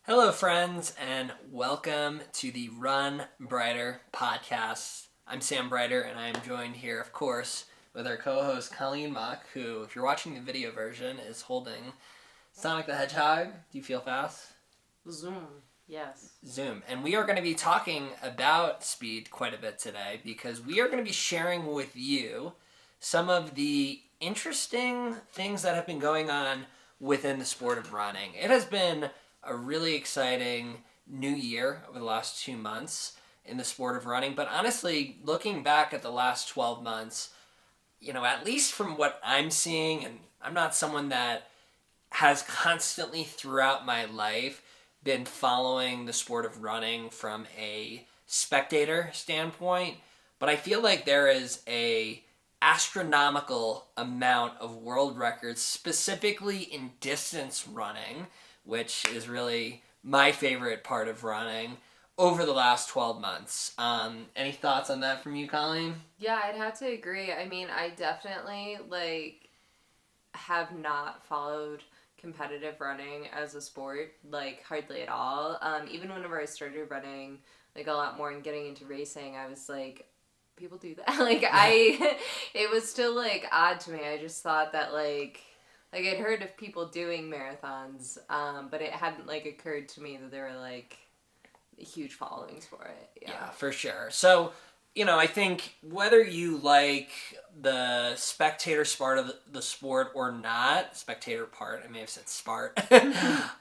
Hello, friends, and welcome to the Run Breiter Podcast. I'm Sam Breiter, and I am joined here, of course, with our co-host Colleen Mock, who, if you're watching the video version, is holding Sonic the Hedgehog. Do you feel fast? Zoom, yes. Zoom. And we are going to be talking about speed quite a bit today because we are going to be sharing with you some of the interesting things that have been going on within the sport of running. It has been a really exciting new year over the last 2 months in the sport of running. But honestly, looking back at the last 12 months, at least from what I'm seeing, and I'm not someone that has constantly throughout my life been following the sport of running from a spectator standpoint, but I feel like there is a astronomical amount of world records, specifically in distance running, which is really my favorite part of running, over the last 12 months. Any thoughts on that from you, Colleen? Yeah, I'd have to agree. I mean, I definitely, have not followed competitive running as a sport, hardly at all. Even whenever I started running, a lot more and getting into racing, I was like, people do that? It was still, odd to me. I just thought that, I'd heard of people doing marathons, but it hadn't, occurred to me that there were, huge followings for it. Yeah, for sure. So, I think whether you like the spectator part of the sport or not, spectator part, I may have said spart,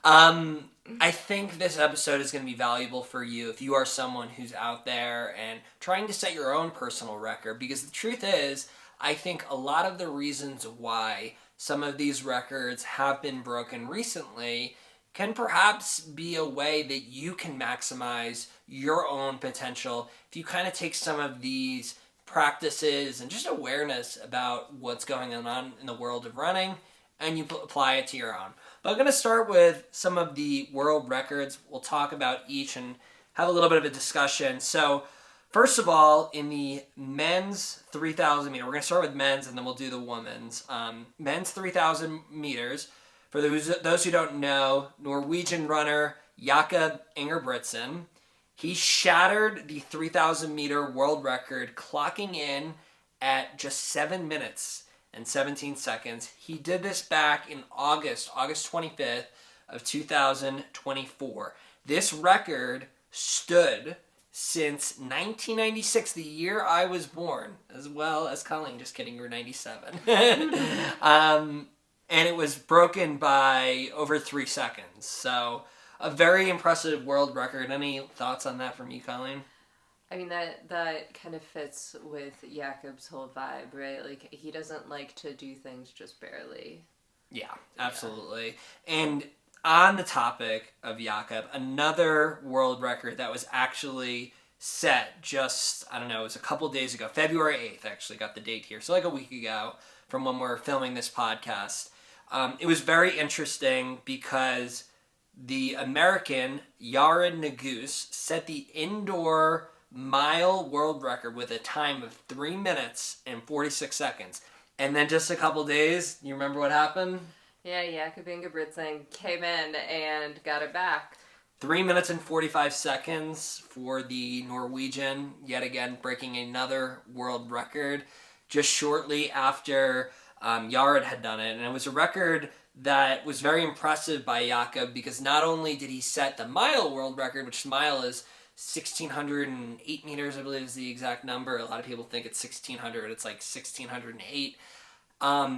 I think this episode is going to be valuable for you if you are someone who's out there and trying to set your own personal record, because the truth is, I think a lot of the reasons why some of these records have been broken recently can perhaps be a way that you can maximize your own potential if you kind of take some of these practices and just awareness about what's going on in the world of running and you apply it to your own. But I'm going to start with some of the world records. We'll talk about each and have a little bit of a discussion. So first of all, in the men's 3,000 meter, we're going to start with men's and then we'll do the women's. Men's 3,000 meters, for those who don't know, Norwegian runner Jakob Ingebrigtsen, he shattered the 3,000 meter world record, clocking in at just 7 minutes and 17 seconds. He did this back in August 25th of 2024. This record stood since 1996, the year I was born, as well as Colleen. Just kidding, you were 97. And it was broken by over 3 seconds. So a very impressive world record. Any thoughts on that from you, Colleen? I mean, that kind of fits with Jakob's whole vibe, right? He doesn't like to do things just barely. Yeah, absolutely. Yeah. And on the topic of Jakob, another world record that was actually set just, it was a couple days ago. February 8th, actually, got the date here. So a week ago from when we're filming this podcast. It was very interesting because the American Yared Nuguse set the indoor mile world record with a time of 3 minutes and 46 seconds. And then just a couple days, you remember what happened? Yeah, Jakob Ingebrigtsen came in and got it back. 3 minutes and 45 seconds for the Norwegian, yet again breaking another world record just shortly after Jared had done it. And it was a record that was very impressive by Jakob because not only did he set the mile world record, which mile is 1,608 meters, I believe is the exact number. A lot of people think it's 1,600. It's 1,608.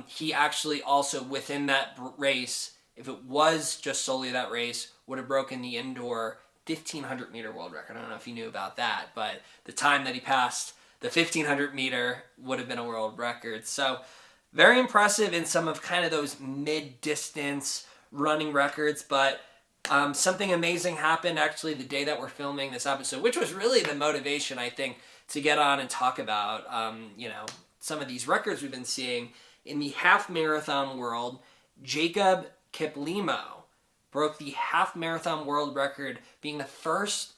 He actually also, within that race, if it was just solely that race, would have broken the indoor 1,500 meter world record. I don't know if you knew about that, but the time that he passed the 1,500 meter would have been a world record. So very impressive in some of kind of those mid-distance running records, but something amazing happened actually the day that we're filming this episode, which was really the motivation, I think, to get on and talk about, some of these records we've been seeing. In the half marathon world, Jacob Kiplimo broke the half marathon world record, being the first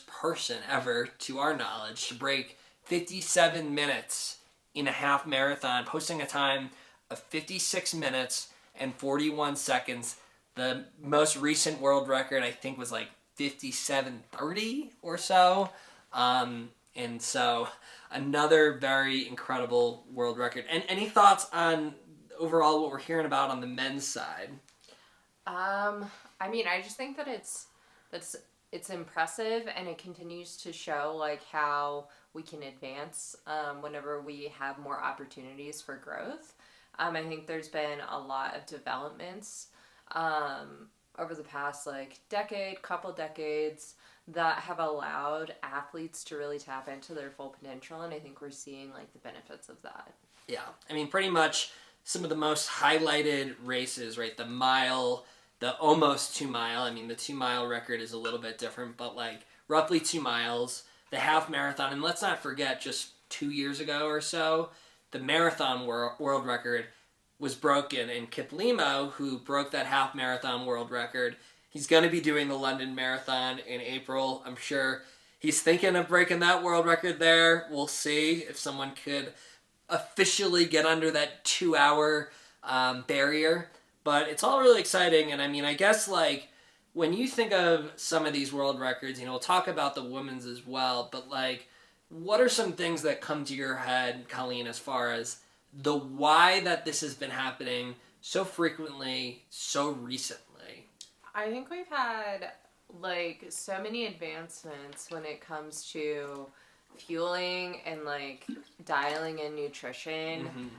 person ever, to our knowledge, to break 57 minutes in a half marathon, posting a time of 56 minutes and 41 seconds. The most recent world record, I think, was like 57:30 or so. And so another very incredible world record. And any thoughts on overall what we're hearing about on the men's side? I mean, I just think that it's impressive, and it continues to show like how we can advance whenever we have more opportunities for growth. I think there's been a lot of developments over the past like couple decades that have allowed athletes to really tap into their full potential, and I think we're seeing like the benefits of that. Yeah, I mean, pretty much some of the most highlighted races, right? The mile, the almost 2 mile. I mean, the 2 mile record is a little bit different, but like roughly 2 miles. The half marathon, and let's not forget, just 2 years ago or so, the marathon world record was broken, and Kip Limo, who broke that half marathon world record, he's going to be doing the London Marathon in April. I'm sure he's thinking of breaking that world record there. We'll see if someone could officially get under that 2 hour barrier. But it's all really exciting, and I mean, I guess like when you think of some of these world records, we'll talk about the women's as well, but like, what are some things that come to your head, Colleen, as far as the why that this has been happening so frequently, so recently? I think we've had like so many advancements when it comes to fueling and like dialing in nutrition,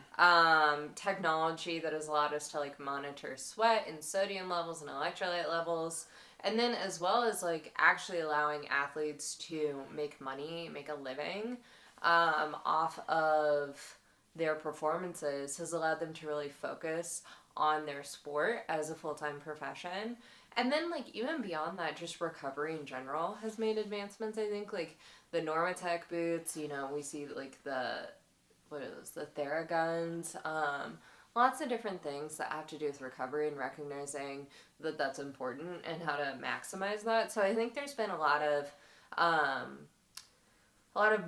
technology that has allowed us to like monitor sweat and sodium levels and electrolyte levels, and then as well as like actually allowing athletes to make money, make a living off of their performances, has allowed them to really focus on their sport as a full-time profession. And then, like, even beyond that, just recovery in general has made advancements, I think. Like, the Normatec boots, we see, like, the Theraguns, lots of different things that have to do with recovery and recognizing that that's important and how to maximize that. So I think there's been a lot of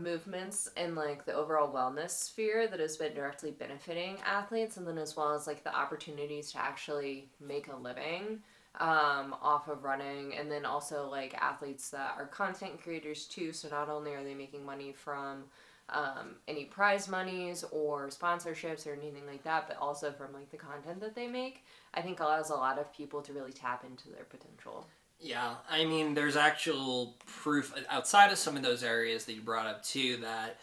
movements in like the overall wellness sphere that has been directly benefiting athletes, and then as well as like the opportunities to actually make a living off of running, and then also like athletes that are content creators too. So not only are they making money from any prize monies or sponsorships or anything like that, but also from like the content that they make, I think allows a lot of people to really tap into their potential. Yeah, I mean, there's actual proof outside of some of those areas that you brought up too that,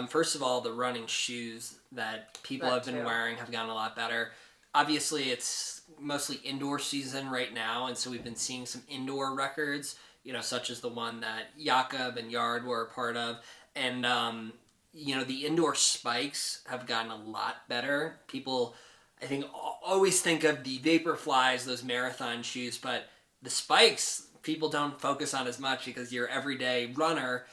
first of all, the running shoes that people have been wearing have gotten a lot better. Obviously, it's mostly indoor season right now, and so we've been seeing some indoor records, such as the one that Jakob and Yard were a part of, and the indoor spikes have gotten a lot better. People, I think, always think of the Vaporflies, those marathon shoes, but the spikes, people don't focus on as much because your everyday runner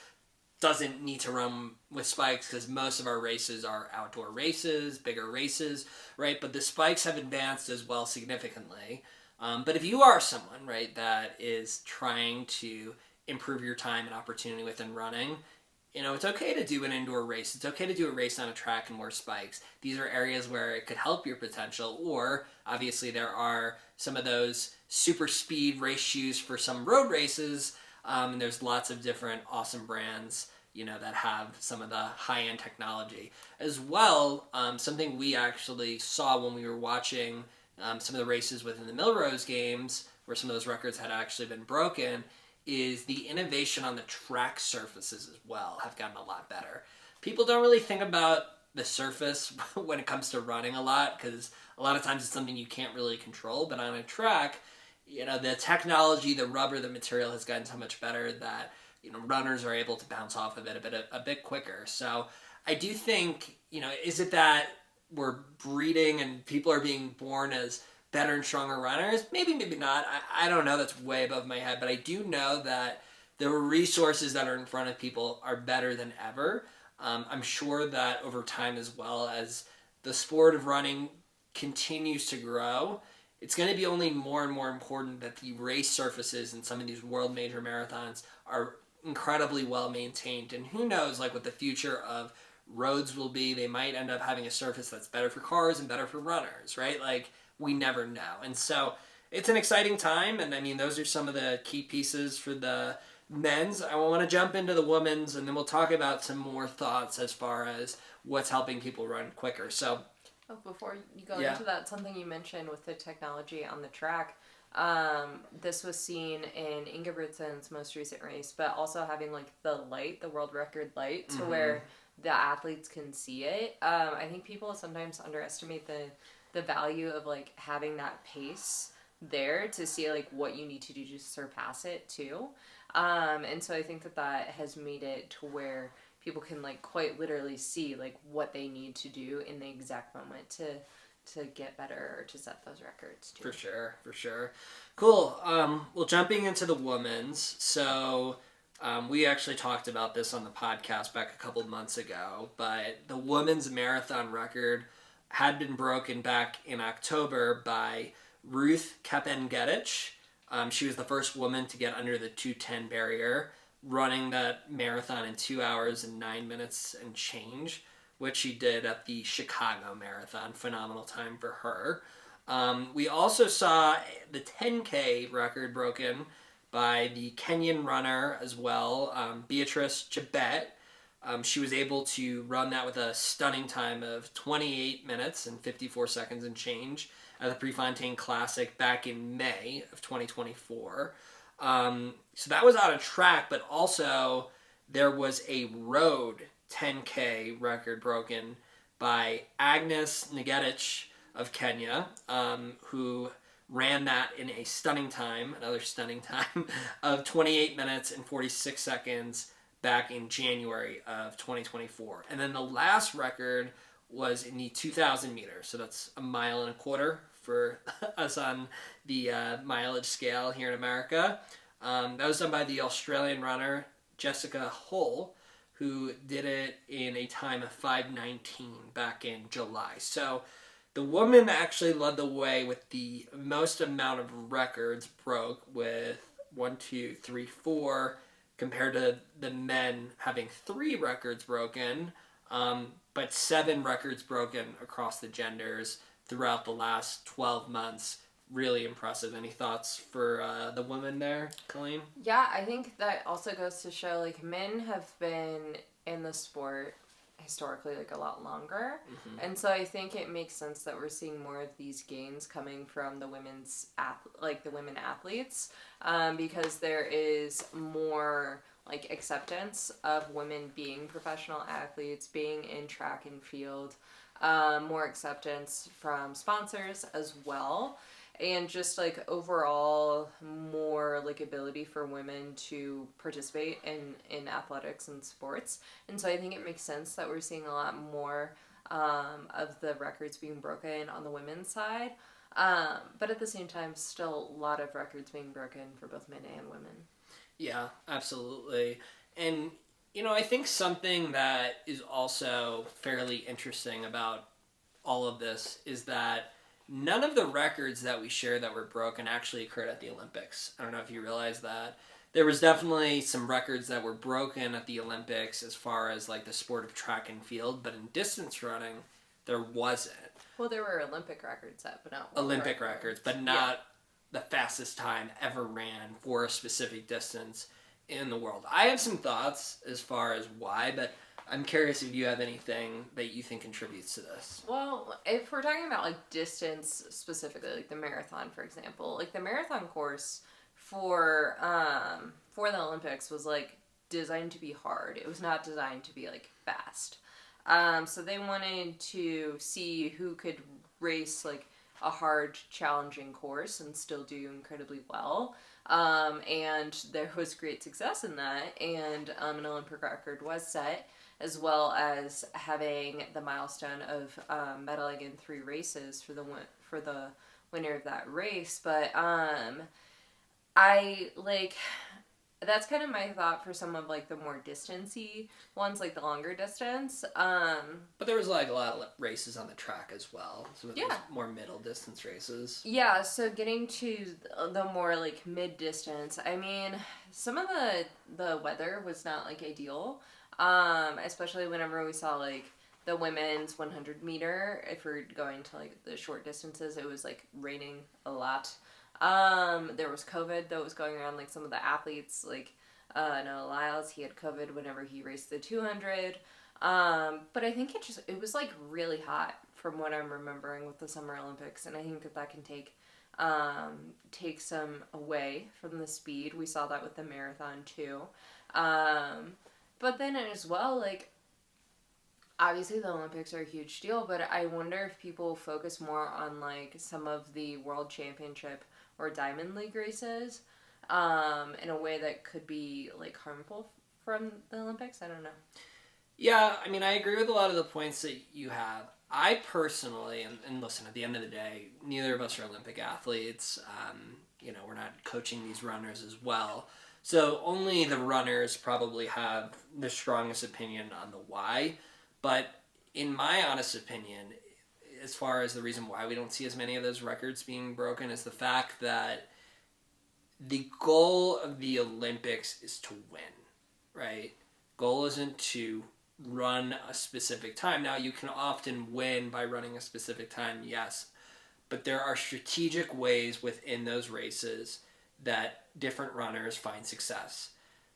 doesn't need to run with spikes because most of our races are outdoor races, bigger races, right? But the spikes have advanced as well significantly. But if you are someone, right, that is trying to improve your time and opportunity within running, it's okay to do an indoor race. It's okay to do a race on a track and wear spikes. These are areas where it could help your potential, or obviously there are some of those super speed race shoes for some road races, and there's lots of different awesome brands, that have some of the high-end technology. As well, something we actually saw when we were watching some of the races within the Millrose Games, where some of those records had actually been broken, is the innovation on the track surfaces as well have gotten a lot better. People don't really think about the surface when it comes to running a lot, because a lot of times it's something you can't really control, but on a track, the technology, the rubber, the material has gotten so much better that, runners are able to bounce off of it a bit quicker. So I do think, is it that we're breeding and people are being born as better and stronger runners? Maybe not. I don't know. That's way above my head. But I do know that the resources that are in front of people are better than ever. I'm sure that over time, as well as the sport of running continues to grow, it's going to be only more and more important that the race surfaces in some of these world major marathons are incredibly well maintained. And who knows, like, what the future of roads will be. They might end up having a surface that's better for cars and better for runners, right? Like, we never know. And so it's an exciting time, and I mean, those are some of the key pieces for the men's. I want to jump into the women's, and then we'll talk about some more thoughts as far as what's helping people run quicker. So, Oh, before you go Yeah. into that, something you mentioned with the technology on the track, this was seen in Ingebrigtsen's most recent race, but also having like the light, the world record light, to where the athletes can see it. I think people sometimes underestimate the value of like having that pace there to see like what you need to do to surpass it too. And so I think that has made it to where people can like quite literally see like what they need to do in the exact moment to get better or to set those records too. For sure. Cool. Well, jumping into the women's. So, we actually talked about this on the podcast back a couple of months ago, but the women's marathon record had been broken back in October by Ruth Kepengedic. She was the first woman to get under the 2:10 barrier, running that marathon in 2 hours and 9 minutes and change, which she did at the Chicago Marathon. Phenomenal time for her. We also saw the 10K record broken by the Kenyan runner as well, Beatrice Chebet. She was able to run that with a stunning time of 28 minutes and 54 seconds and change at the Prefontaine Classic back in May of 2024. So that was on a track, but also there was a road 10K record broken by Agnes Ngetic of Kenya, who ran that in a stunning time, another stunning time, of 28 minutes and 46 seconds back in January of 2024. And then the last record was in the 2,000 meters, so that's a mile and a quarter for us on the mileage scale here in America. That was done by the Australian runner Jessica Hull, who did it in a time of 5:19 back in July. So the woman actually led the way with the most amount of records broke, with 1, 2, 3, 4, compared to the men having 3 records broken, but 7 records broken across the genders throughout the last 12 months. Really impressive. Any thoughts for the women there, Colleen? Yeah, I think that also goes to show like men have been in the sport historically like a lot longer, and so I think it makes sense that we're seeing more of these gains coming from the the women athletes, because there is more like acceptance of women being professional athletes, being in track and field, more acceptance from sponsors as well. And just like overall more like ability for women to participate in athletics and sports. And so I think it makes sense that we're seeing a lot more of the records being broken on the women's side. But at the same time, still a lot of records being broken for both men and women. Yeah, absolutely. And, I think something that is also fairly interesting about all of this is that none of the records that we share that were broken actually occurred at the Olympics. I don't know if you realize that. There was definitely some records that were broken at the Olympics as far as like the sport of track and field, but in distance running, there wasn't. Well, there were Olympic records set, but not Olympic records, but not the fastest time ever ran for a specific distance in the world. I have some thoughts as far as why, but I'm curious if you have anything that you think contributes to this. Well, if we're talking about like distance specifically, like the marathon, for example, like the marathon course for the Olympics was like designed to be hard. It was not designed to be like fast. So they wanted to see who could race like a hard, challenging course and still do incredibly well. And there was great success in that, and an Olympic record was set, as well as having the milestone of medaling in 3 races for the winner of that race. But I like that's kind of my thought for some of like the more distancey ones, like the longer distance. But there was like a lot of races on the track as well. So there was more middle distance races. Yeah, so getting to the more like mid distance, I mean, some of the weather was not like ideal. Especially whenever we saw like the women's 100 meter, if we're going to like the short distances, it was like raining a lot. There was COVID that was going around, like some of the athletes, like Noah Lyles, he had COVID whenever he raced the 200. But I think it was like really hot from what I'm remembering with the Summer Olympics, and I think that can take some away from the speed. We saw that with the marathon too. But then as well, like, obviously the Olympics are a huge deal, but I wonder if people focus more on like some of the World Championship or Diamond League races in a way that could be like harmful from the Olympics. I don't know. Yeah, I mean, I agree with a lot of the points that you have. I personally, and listen, at the end of the day, neither of us are Olympic athletes. We're not coaching these runners as well. So only the runners probably have the strongest opinion on the why. But in my honest opinion, as far as the reason why we don't see as many of those records being broken is the fact that the goal of the Olympics is to win, right? Goal isn't to run a specific time. Now, you can often win by running a specific time, yes, but there are strategic ways within those races that different runners find success.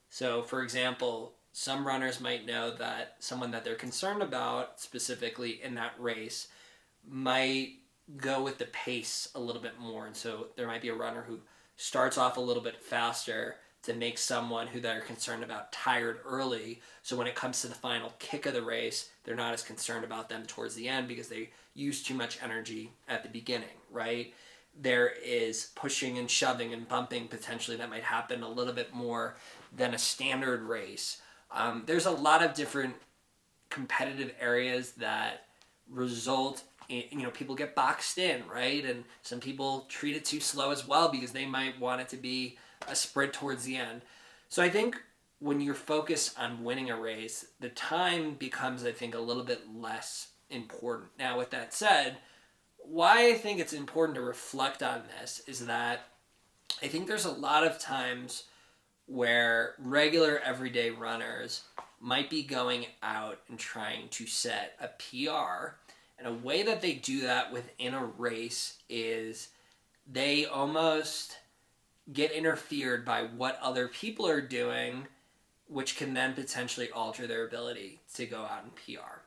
So, for example, some runners might know that someone that they're concerned about specifically in that race might go with the pace a little bit more. And so there might be a runner who starts off a little bit faster to make someone who they're concerned about tired early. So when it comes to the final kick of the race, they're not as concerned about them towards the end because they use too much energy at the beginning, right? There is pushing and shoving and bumping potentially that might happen a little bit more than a standard race. There's a lot of different competitive areas that result in, people get boxed in, right? And some people treat it too slow as well because they might want it to be a sprint towards the end. So I think when you're focused on winning a race, the time becomes, I think, a little bit less important. Now, with that said, why I think it's important to reflect on this is that I think there's a lot of times where regular everyday runners might be going out and trying to set a PR. And a way that they do that within a race is they almost get interfered by what other people are doing, which can then potentially alter their ability to go out and PR.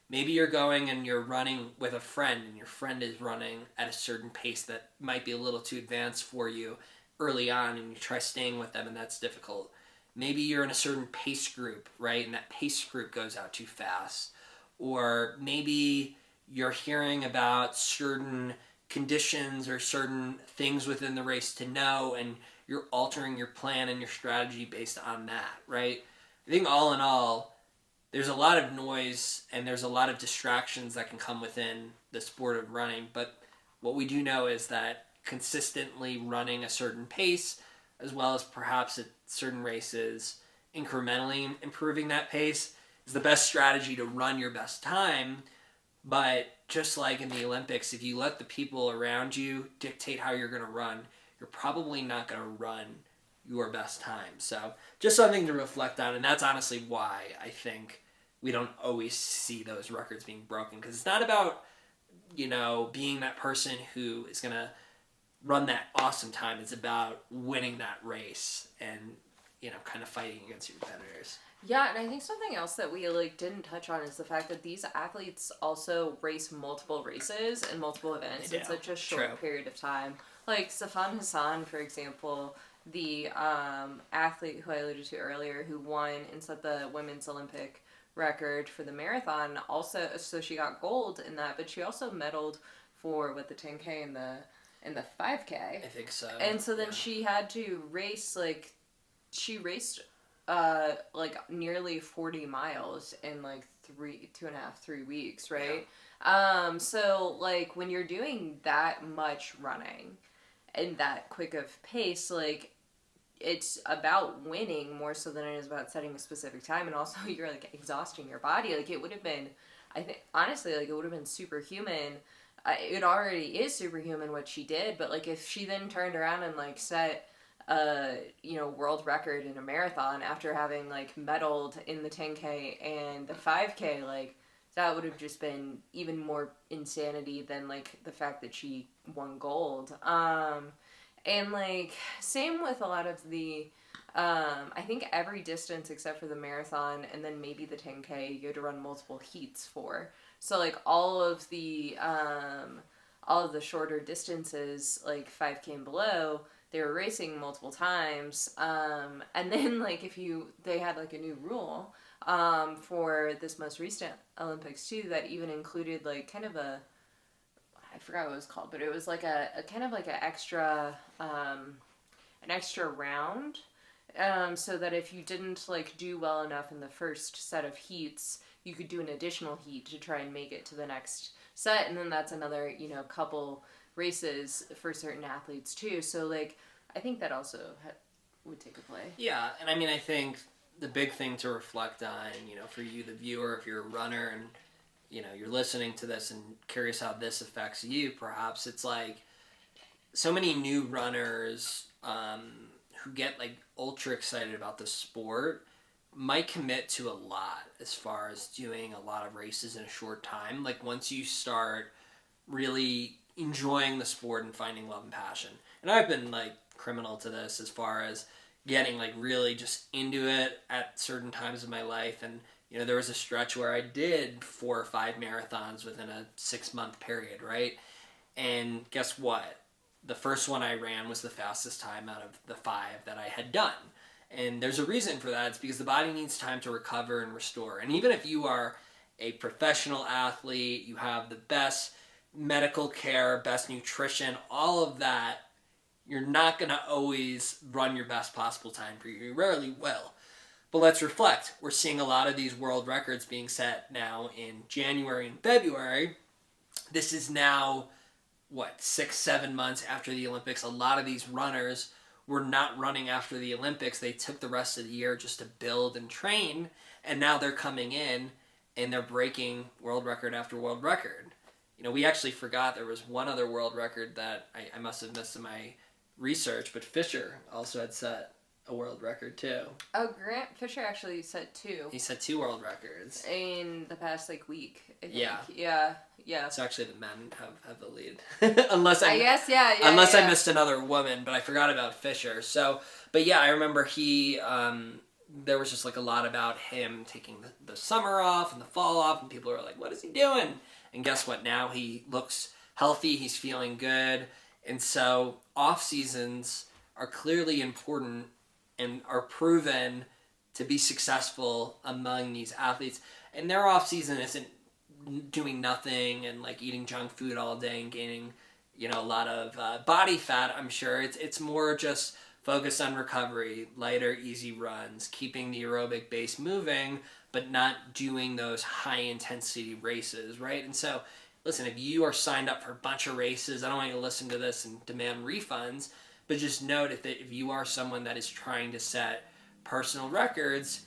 Maybe you're going and you're running with a friend and your friend is running at a certain pace that might be a little too advanced for you early on and you try staying with them and that's difficult. Maybe you're in a certain pace group, right? And that pace group goes out too fast. Or maybe you're hearing about certain conditions or certain things within the race to know and you're altering your plan and your strategy based on that, right? I think all in all, there's a lot of noise and there's a lot of distractions that can come within the sport of running, but what we do know is that consistently running a certain pace, as well as perhaps at certain races incrementally improving that pace, is the best strategy to run your best time. But just like in the Olympics, if you let the people around you dictate how you're going to run, you're probably not going to run your best time. So just something to reflect on, and that's honestly why I think we don't always see those records being broken, because it's not about, being that person who is going to run that awesome time. It's about winning that race and, kind of fighting against your competitors. Yeah, and I think something else that we didn't touch on is the fact that these athletes also race multiple races and multiple events in such a short period of time. Like Safan Hassan, for example, the athlete who I alluded to earlier, who won and set the women's Olympic record for the marathon. Also, so she got gold in that, but she also medaled for the 10K and the 5K. I think so. And so then she had to race she raced nearly 40 miles in 3 weeks, right? Yeah. So when you're doing that much running and that quick of pace, it's about winning more so than it is about setting a specific time, and also you're exhausting your body. It would have been, I think honestly, it would have been superhuman. It already is superhuman what she did, but if she then turned around and set world record in a marathon after having medaled in the 10K and the 5K, that would have just been even more insanity than the fact that she won gold. And like same with a lot of the I think every distance except for the marathon and then maybe the 10K you had to run multiple heats for. So like all of the shorter distances like 5K and below, they were racing multiple times. And then like they had like a new rule for this most recent Olympics too that even included like kind of I forgot what it was called, but it was like a kind of like an extra round, so that if you didn't like do well enough in the first set of heats, you could do an additional heat to try and make it to the next set, and then that's another couple races for certain athletes too. So like I think that also would take a play. Yeah, and I mean I think the big thing to reflect on, for you the viewer, if you're a runner and you're listening to this and curious how this affects you, perhaps it's like so many new runners who get like ultra excited about the sport might commit to a lot as far as doing a lot of races in a short time. Like once you start really enjoying the sport and finding love and passion. And I've been like criminal to this as far as getting like really just into it at certain times of my life. And there was a stretch where I did 4 or 5 marathons within a 6-month period, right? And guess what? The first one I ran was the fastest time out of the 5 that I had done. And there's a reason for that. It's because the body needs time to recover and restore. And even if you are a professional athlete, you have the best medical care, best nutrition, all of that, you're not going to always run your best possible time for you. You rarely will. But let's reflect. We're seeing a lot of these world records being set now in January and February. This is now, 6-7 months after the Olympics. A lot of these runners were not running after the Olympics. They took the rest of the year just to build and train. And now they're coming in and they're breaking world record after world record. We actually forgot there was one other world record that I must have missed in my research, but Fisher also had set a world record too. Oh, Grant Fisher actually set 2. He set 2 world records In the past week, I think. Yeah. Yeah. So actually the men have the lead. Unless I missed another woman, but I forgot about Fisher. So, but yeah, I remember he there was just like a lot about him taking the summer off and the fall off, and people were like, what is he doing? And guess what? Now he looks healthy, he's feeling good. And so off seasons are clearly important and are proven to be successful among these athletes. And their off season isn't doing nothing and like eating junk food all day and gaining, a lot of body fat. I'm sure it's more just focused on recovery, lighter, easy runs, keeping the aerobic base moving, but not doing those high intensity races, right? And so, listen, if you are signed up for a bunch of races, I don't want you to listen to this and demand refunds, but just note that if you are someone that is trying to set personal records,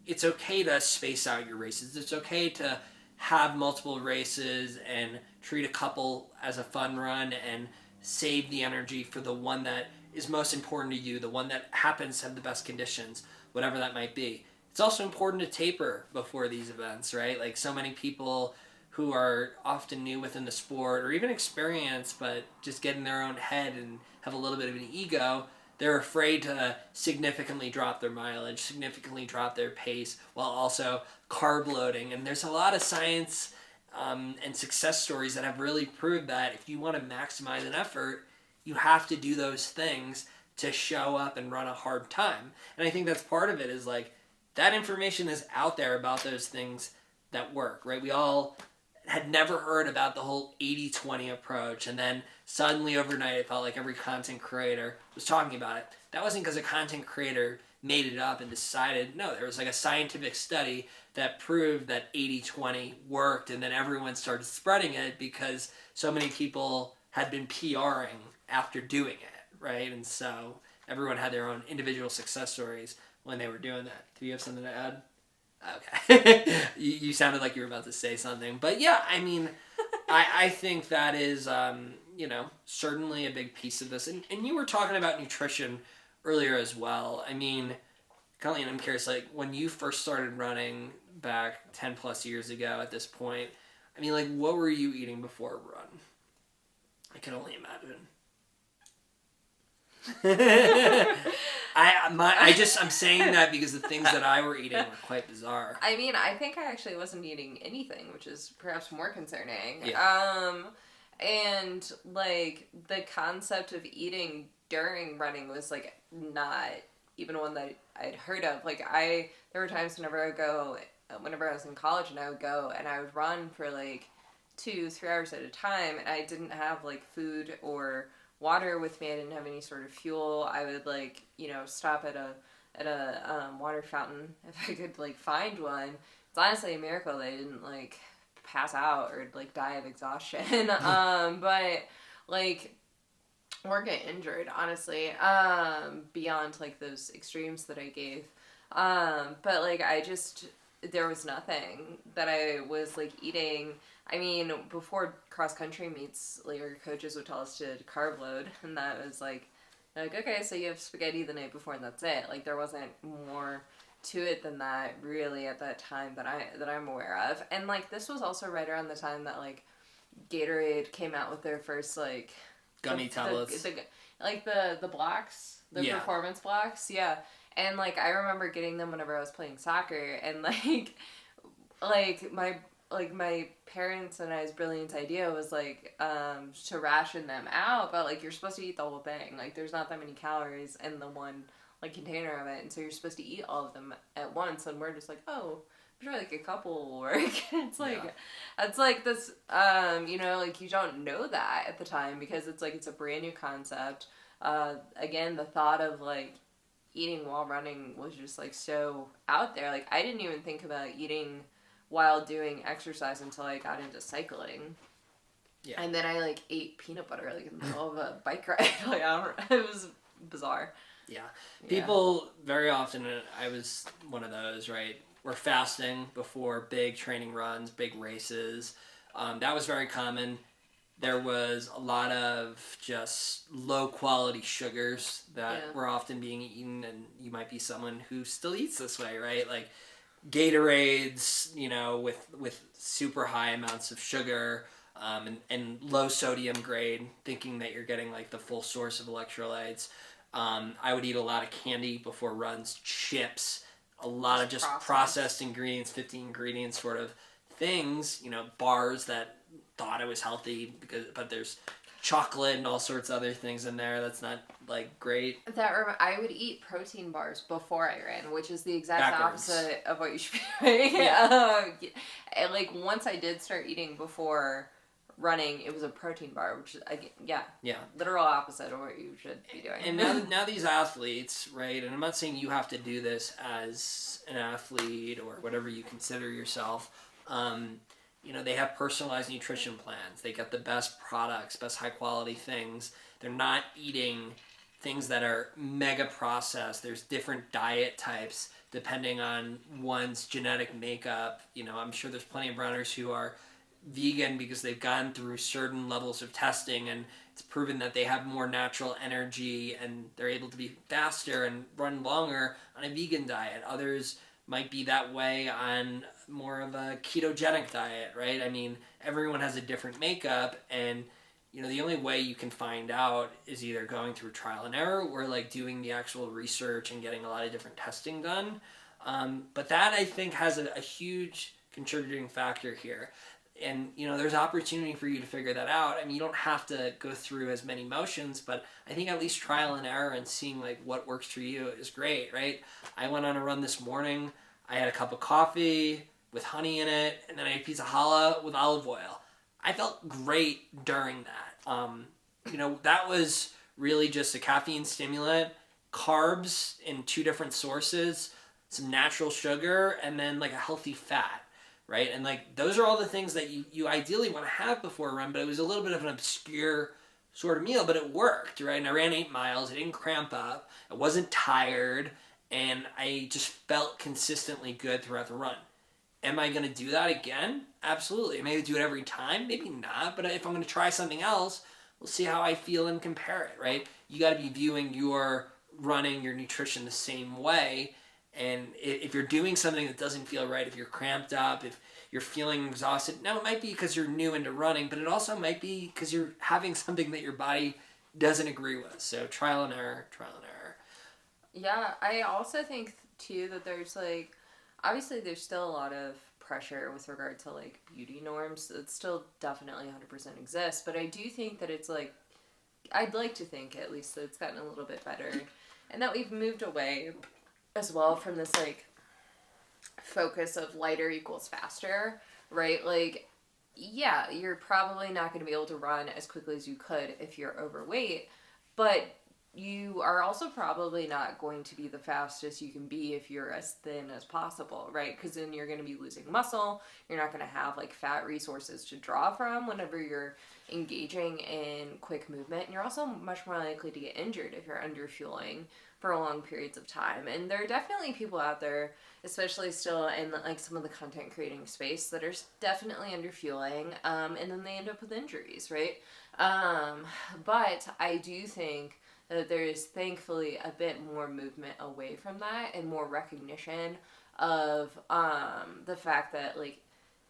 it's okay to space out your races. It's okay to have multiple races and treat a couple as a fun run and save the energy for the one that is most important to you, the one that happens to have the best conditions, whatever that might be. It's also important to taper before these events, right? Like so many people who are often new within the sport or even experienced but just get in their own head and have a little bit of an ego, they're afraid to significantly drop their mileage, significantly drop their pace while also carb loading. And there's a lot of science and success stories that have really proved that if you want to maximize an effort, you have to do those things to show up and run a hard time. And I think that's part of it is like that information is out there about those things that work, right? We all had never heard about the whole 80-20 approach, and then suddenly overnight it felt like every content creator was talking about it. That wasn't because a content creator made it up and decided. No, there was like a scientific study that proved that 80-20 worked, and then everyone started spreading it because so many people had been PRing after doing it, right? And so everyone had their own individual success stories when they were doing that. Do you have something to add? Okay. you sounded like you were about to say something. But yeah, I mean, I think that is, certainly a big piece of this. And you were talking about nutrition earlier as well. I mean, Colleen, I'm curious, like, when you first started running back 10 plus years ago at this point, I mean, like, what were you eating before a run? I can only imagine. I'm saying that because the things that I were eating were quite bizarre. I mean, I think I actually wasn't eating anything, which is perhaps more concerning. Yeah. And like the concept of eating during running was like not even one that I'd heard of. Like there were times whenever I was in college and I would go and I would run for like 2-3 hours at a time, and I didn't have like food or water with me. I didn't have any sort of fuel. I would like, stop at a water fountain if I could like find one. It's honestly a miracle that I didn't like pass out or like die of exhaustion. But like, or get injured, honestly, beyond like those extremes that I gave. But like there was nothing that I was like eating. I mean, before cross country meets, like our coaches would tell us to carb load, and that was like, okay, so you have spaghetti the night before, and that's it. Like there wasn't more to it than that, really, at that time that I'm aware of. And like this was also right around the time that like Gatorade came out with their first like gummy tablets, the blocks, the performance blocks, yeah. And like I remember getting them whenever I was playing soccer, and my parents and I's brilliant idea was like to ration them out, but like you're supposed to eat the whole thing. Like there's not that many calories in the one like container of it, and so you're supposed to eat all of them at once. And we're just like, oh, I'm sure like a couple will work. It's like this, like you don't know that at the time because it's like it's a brand new concept. Again, the thought of like eating while running was just like so out there. Like I didn't even think about eating while doing exercise until I got into cycling. Yeah. And then I like ate peanut butter like in the middle of a bike ride. Like it was bizarre. Yeah. People very often, and I was one of those, right? We're fasting before big training runs, big races. That was very common. There was a lot of just low quality sugars that were often being eaten, and you might be someone who still eats this way, right? Like Gatorades, with super high amounts of sugar, and low sodium grade, thinking that you're getting like the full source of electrolytes. I would eat a lot of candy before runs, chips, a lot of just processed ingredients, 50 ingredients sort of things, bars that thought it was healthy but there's chocolate and all sorts of other things in there that's not like great. I would eat protein bars before I ran, which is the exact opposite of what you should be doing. And like once I did start eating before running, it was a protein bar, which literal opposite of what you should be doing. And now these athletes, right? And I'm not saying you have to do this as an athlete or whatever you consider yourself. They have personalized nutrition plans. They get the best products, best high quality things. They're not eating things that are mega processed. There's different diet types depending on one's genetic makeup. I'm sure there's plenty of runners who are vegan because they've gone through certain levels of testing and it's proven that they have more natural energy and they're able to be faster and run longer on a vegan diet. Others might be that way on more of a ketogenic diet, right? I mean, everyone has a different makeup, and the only way you can find out is either going through trial and error or like doing the actual research and getting a lot of different testing done. But that I think has a huge contributing factor here. And, there's opportunity for you to figure that out. I mean, you don't have to go through as many motions, but I think at least trial and error and seeing like what works for you is great, right? I went on a run this morning. I had a cup of coffee with honey in it, and then I had a piece of challah with olive oil. I felt great during that. That was really just a caffeine stimulant, carbs in 2 different sources, some natural sugar, and then like a healthy fat. Right? And like those are all the things that you ideally want to have before a run, but it was a little bit of an obscure sort of meal, but it worked, right? And I ran 8 miles, I didn't cramp up, I wasn't tired, and I just felt consistently good throughout the run. Am I going to do that again? Absolutely. Maybe do it every time, maybe not, but if I'm going to try something else, we'll see how I feel and compare it, right? You got to be viewing your running, your nutrition the same way. And if you're doing something that doesn't feel right, if you're cramped up, if you're feeling exhausted, now it might be because you're new into running, but it also might be because you're having something that your body doesn't agree with. So trial and error, trial and error. Yeah, I also think too that there's like, obviously there's still a lot of pressure with regard to like beauty norms. It still definitely 100% exists, but I do think that it's like, I'd like to think at least that it's gotten a little bit better, and that we've moved away as well from this like focus of lighter equals faster, right? Like, yeah, you're probably not going to be able to run as quickly as you could if you're overweight, but you are also probably not going to be the fastest you can be if you're as thin as possible, right? Because then you're going to be losing muscle. You're not going to have like fat resources to draw from whenever you're engaging in quick movement. And you're also much more likely to get injured if you're under fueling for long periods of time. And there are definitely people out there, especially still in like some of the content creating space, that are definitely under fueling, and then they end up with injuries, right? But I do think that there is thankfully a bit more movement away from that and more recognition of the fact that like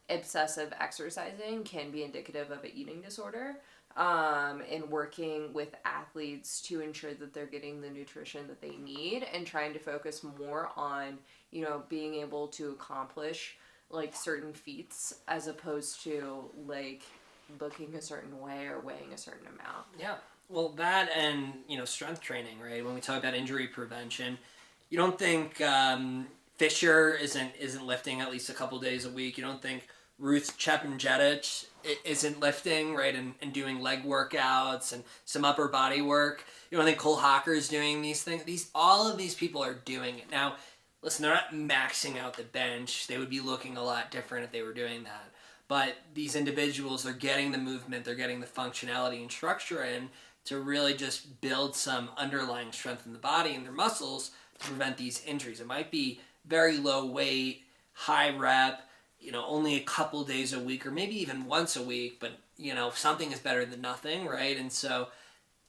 excessive exercising can be indicative of an eating disorder, and working with athletes to ensure that they're getting the nutrition that they need and trying to focus more on, you know, being able to accomplish like certain feats as opposed to like looking a certain way or weighing a certain amount. Yeah. Well, that and, you know, strength training, right? When we talk about injury prevention, you don't think Fisher isn't lifting at least a couple days a week. You don't think Ruth Chepenjedich isn't lifting, right, and doing leg workouts and some upper body work. You don't think Cole Hocker is doing these things. All of these people are doing it. Now, listen, they're not maxing out the bench. They would be looking a lot different if they were doing that. But these individuals are getting the movement, they're getting the functionality and structure in to really just build some underlying strength in the body and their muscles to prevent these injuries. It might be very low weight, high rep, you know, only a couple days a week or maybe even once a week, but, you know, something is better than nothing, right? And so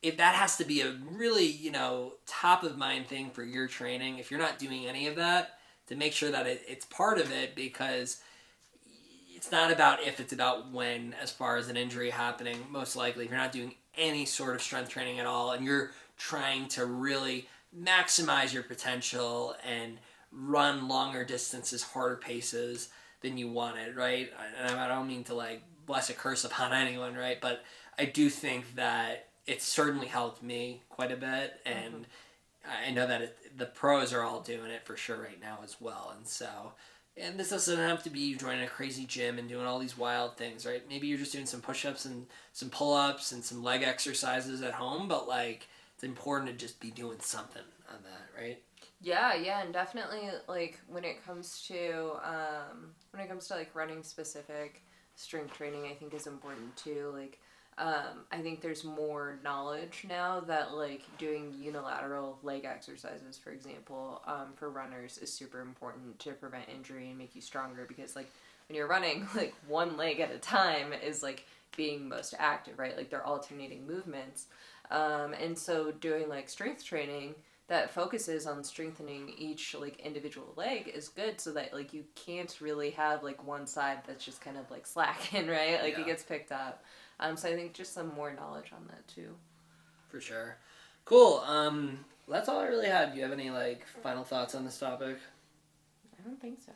if that has to be a really, you know, top of mind thing for your training, if you're not doing any of that, to make sure that it's part of it, because it's not about if, it's about when, as far as an injury happening. Most likely, if you're not doing any sort of strength training at all and you're trying to really maximize your potential and run longer distances, harder paces than you wanted, right? And I don't mean to like bless a curse upon anyone, right? But I do think that it's certainly helped me quite a bit, and I know that the pros are all doing it for sure right now as well. And so, and this doesn't have to be you joining a crazy gym and doing all these wild things, right? Maybe you're just doing some push-ups and some pull-ups and some leg exercises at home, but like it's important to just be doing something on that, right? Yeah, and definitely like when it comes to like running specific strength training, I think is important too. Like, I think there's more knowledge now that like doing unilateral leg exercises, for example, for runners is super important to prevent injury and make you stronger, because like when you're running, like one leg at a time is like being most active, right? Like they're alternating movements. And so doing like strength training that focuses on strengthening each like individual leg is good, so that like you can't really have like one side that's just kind of like slacking, right? Like it gets picked up. So I think just some more knowledge on that too. For sure. Cool. That's all I really had. Do you have any like final thoughts on this topic? I don't think so.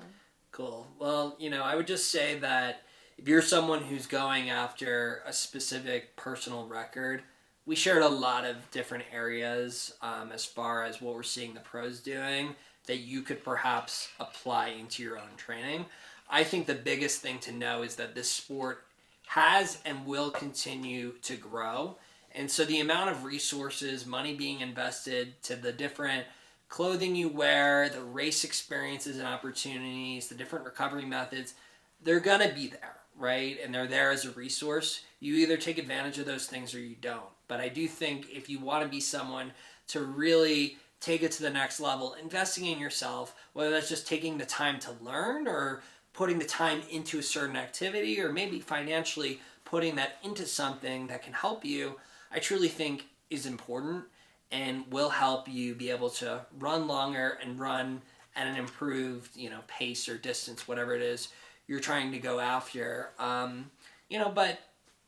Cool. Well, you know, I would just say that if you're someone who's going after a specific personal record, we shared a lot of different areas as far as what we're seeing the pros doing that you could perhaps apply into your own training. I think the biggest thing to know is that this sport has and will continue to grow. And so the amount of resources, money being invested to the different clothing you wear, the race experiences and opportunities, the different recovery methods, they're going to be there, right? And they're there as a resource. You either take advantage of those things or you don't. But I do think if you want to be someone to really take it to the next level, investing in yourself, whether that's just taking the time to learn or putting the time into a certain activity, or maybe financially putting that into something that can help you, I truly think is important and will help you be able to run longer and run at an improved, you know, pace or distance, whatever it is you're trying to go after. But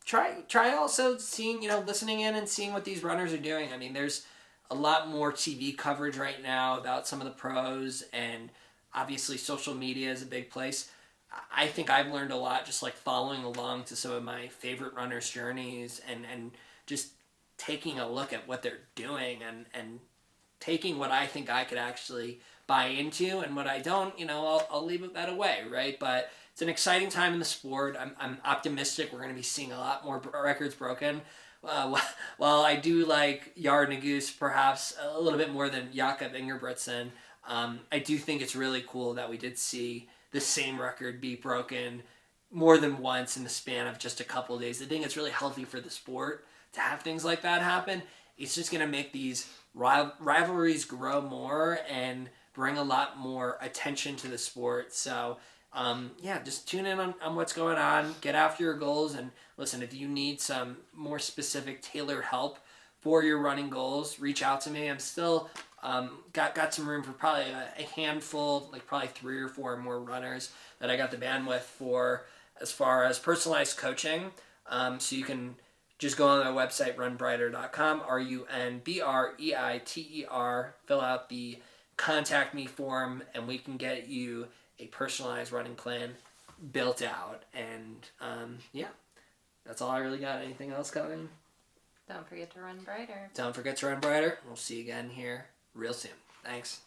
try also seeing, listening in and seeing what these runners are doing. I mean, there's a lot more TV coverage right now about some of the pros, and obviously social media is a big place. I think I've learned a lot just like following along to some of my favorite runners' journeys, and just taking a look at what they're doing, and taking what I think I could actually buy into, and what I don't, I'll leave that away, right? But it's an exciting time in the sport. I'm optimistic we're going to be seeing a lot more records broken. While I do like Yard Naguse perhaps a little bit more than Jakob Ingebrigtsen, I do think it's really cool that we did see the same record be broken more than once in the span of just a couple of days. I think it's really healthy for the sport to have things like that happen. It's just going to make these rivalries grow more and bring a lot more attention to the sport. So, just tune in on what's going on, get after your goals, and listen, if you need some more specific tailored help for your running goals, reach out to me. I'm still got some room for probably a handful, like probably 3 or 4 more runners that I got the bandwidth for as far as personalized coaching. So you can just go on my website, runbreiter.com, RUNBREITER, fill out the contact me form, and we can get you a personalized running plan built out. And that's all I really got. Anything else, Colleen? Don't forget to run brighter. Don't forget to run brighter. We'll see you again here real soon. Thanks.